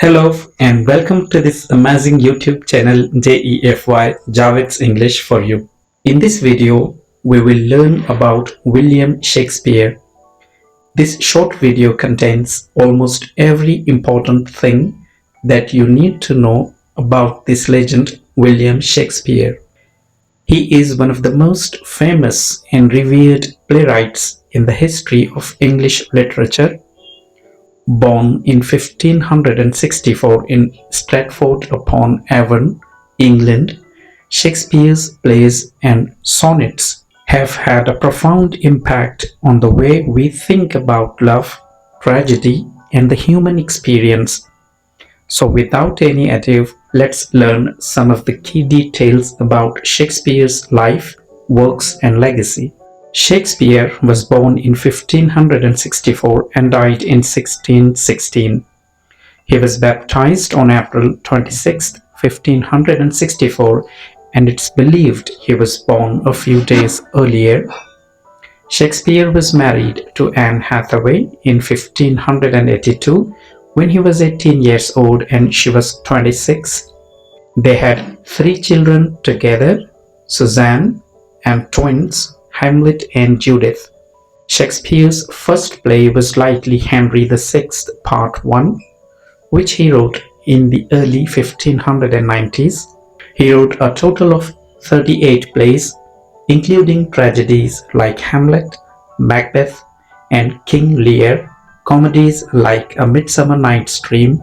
Hello and welcome to this amazing YouTube channel JEFY Javits English for you. In this video, we will learn about William Shakespeare. This short video contains almost every important thing that you need to know about this legend William Shakespeare. He is one of the most famous and revered playwrights in the history of English literature. Born in 1564 in Stratford-upon-Avon, England, Shakespeare's plays and sonnets have had a profound impact on the way we think about love, tragedy, and the human experience. So, without any ado, let's learn some of the key details about Shakespeare's life, works, and legacy. Shakespeare was born in 1564 and died in 1616. He was baptized on April 26, 1564, and it's believed he was born a few days earlier. Shakespeare was married to Anne Hathaway in 1582 when he was 18 years old and she was 26. They had three children together, Susanne, and twins, Hamlet and Judith. Shakespeare's first play was likely Henry VI, Part 1, which he wrote in the early 1590s. He wrote a total of 38 plays, including tragedies like Hamlet, Macbeth, and King Lear, comedies like A Midsummer Night's Dream,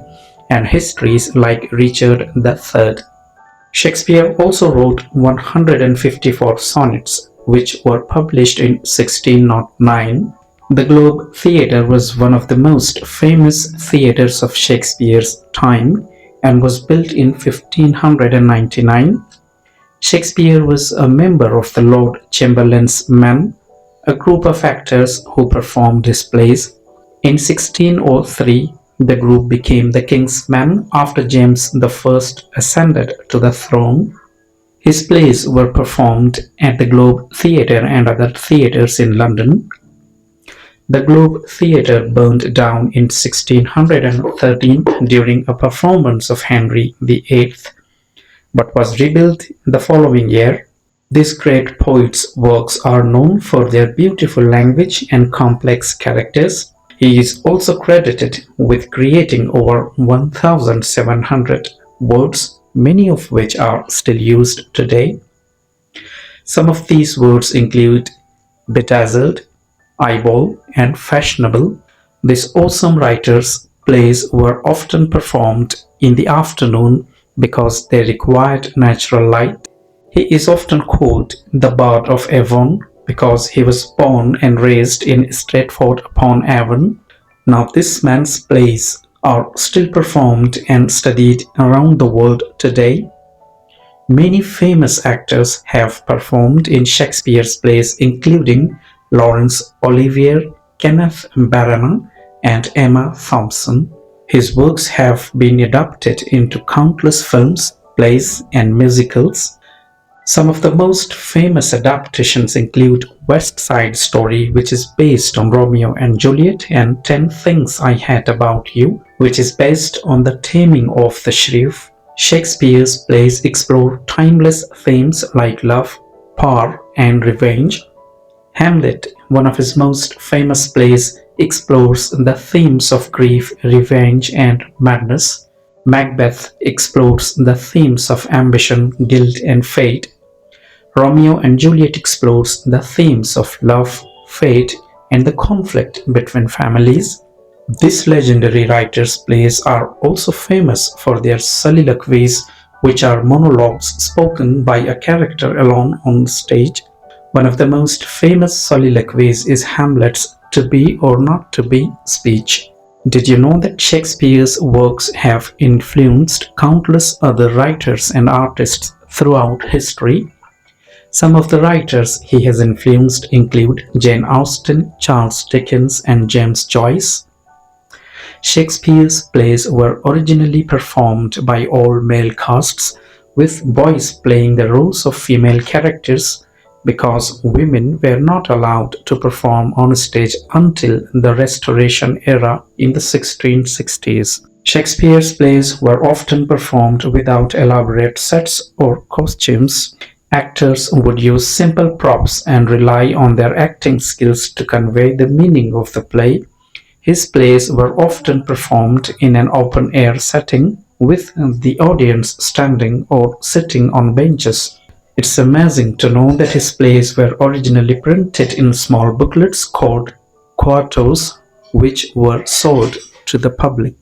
and histories like Richard III. Shakespeare also wrote 154 sonnets, which were published in 1609. The Globe Theatre was one of the most famous theatres of Shakespeare's time and was built in 1599. Shakespeare was a member of the Lord Chamberlain's Men, a group of actors who performed his plays. In 1603, the group became the King's Men after James I ascended to the throne. His plays were performed at the Globe Theatre and other theatres in London. The Globe Theatre burned down in 1613 during a performance of Henry VIII, but was rebuilt the following year. This great poet's works are known for their beautiful language and complex characters. He is also credited with creating over 1,700 words, many of which are still used today. Some of these words include bedazzled, eyeball, and fashionable. This awesome writer's plays were often performed in the afternoon because they required natural light. He is often called the Bard of Avon because he was born and raised in Stratford-upon-Avon. Now this man's plays are still performed and studied around the world today. Many famous actors have performed in Shakespeare's plays, including Laurence Olivier, Kenneth Branagh, and Emma Thompson. His works have been adapted into countless films, plays, and musicals. Some of the most famous adaptations include West Side Story, which is based on Romeo and Juliet, and 10 Things I Hate About You, which is based on The Taming of the Shrew. Shakespeare's plays explore timeless themes like love, power, and revenge. Hamlet, one of his most famous plays, explores the themes of grief, revenge, and madness. Macbeth explores the themes of ambition, guilt, and fate. Romeo and Juliet explores the themes of love, fate, and the conflict between families. This legendary writer's plays are also famous for their soliloquies, which are monologues spoken by a character alone on stage. One of the most famous soliloquies is Hamlet's "to be or not to be" speech. Did you know that Shakespeare's works have influenced countless other writers and artists throughout history? Some of the writers he has influenced include Jane Austen, Charles Dickens, and James Joyce. Shakespeare's plays were originally performed by all male casts, with boys playing the roles of female characters because women were not allowed to perform on stage until the Restoration era in the 1660s. Shakespeare's plays were often performed without elaborate sets or costumes. Actors would use simple props and rely on their acting skills to convey the meaning of the play. His plays were often performed in an open-air setting, with the audience standing or sitting on benches. It's amazing to know that his plays were originally printed in small booklets called quartos, which were sold to the public.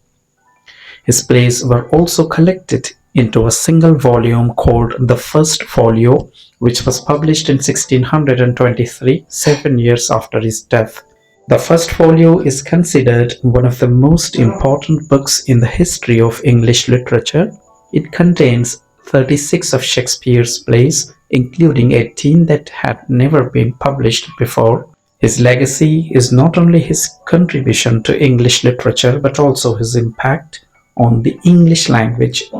His plays were also collected into a single volume called the First Folio, which was published in 1623, 7 years after his death. The First Folio is considered one of the most important books in the history of English literature. It contains 36 of Shakespeare's plays, including 18 that had never been published before. His legacy is not only his contribution to English literature but also his impact on the English language.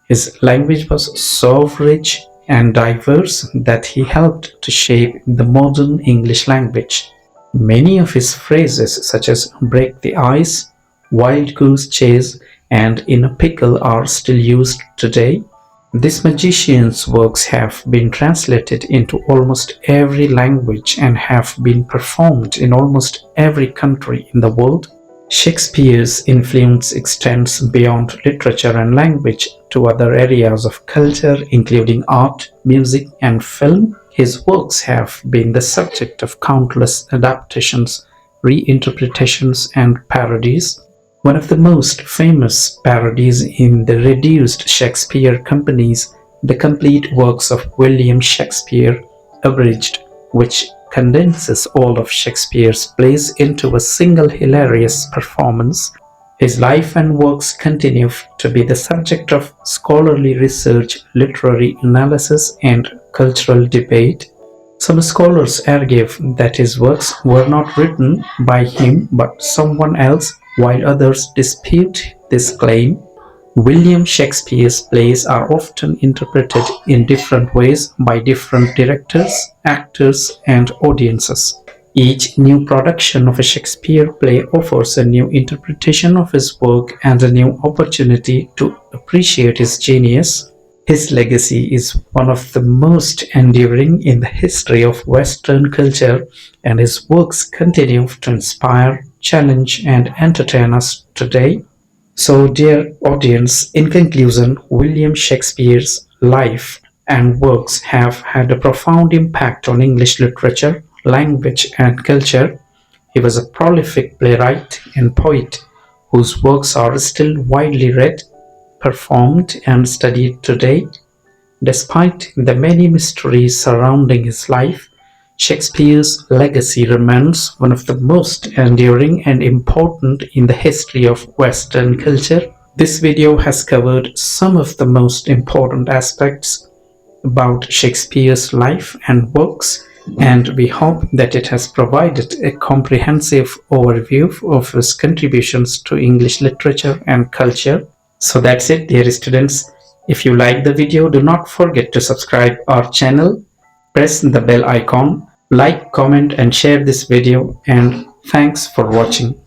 His language was so rich and diverse that he helped to shape the modern English language. Many of his phrases, such as break the ice, wild goose chase, and in a pickle, are still used today. This magician's works have been translated into almost every language and have been performed in almost every country in the world. Shakespeare's influence extends beyond literature and language to other areas of culture, including art, music, and film. His works have been the subject of countless adaptations, reinterpretations, and parodies. One of the most famous parodies in the reduced Shakespeare companies, the complete works of William Shakespeare, abridged, which condenses all of Shakespeare's plays into a single hilarious performance. His life and works continue to be the subject of scholarly research, literary analysis, and cultural debate. Some scholars argue that his works were not written by him but someone else, while others dispute this claim. William Shakespeare's plays are often interpreted in different ways by different directors, actors, and audiences. Each new production of a Shakespeare play offers a new interpretation of his work and a new opportunity to appreciate his genius. His legacy is one of the most enduring in the history of Western culture, and his works continue to inspire, challenge, and entertain us today. So, dear audience, in conclusion, William Shakespeare's life and works have had a profound impact on English literature, language, and culture. He was a prolific playwright and poet whose works are still widely read, performed, and studied today. Despite the many mysteries surrounding his life, Shakespeare's legacy remains one of the most enduring and important in the history of Western culture. This video has covered some of the most important aspects about Shakespeare's life and works, and we hope that it has provided a comprehensive overview of his contributions to English literature and culture. So that's it, dear students. If you like the video, do not forget to subscribe our channel, press the bell icon, like, comment, and share this video, and thanks for watching.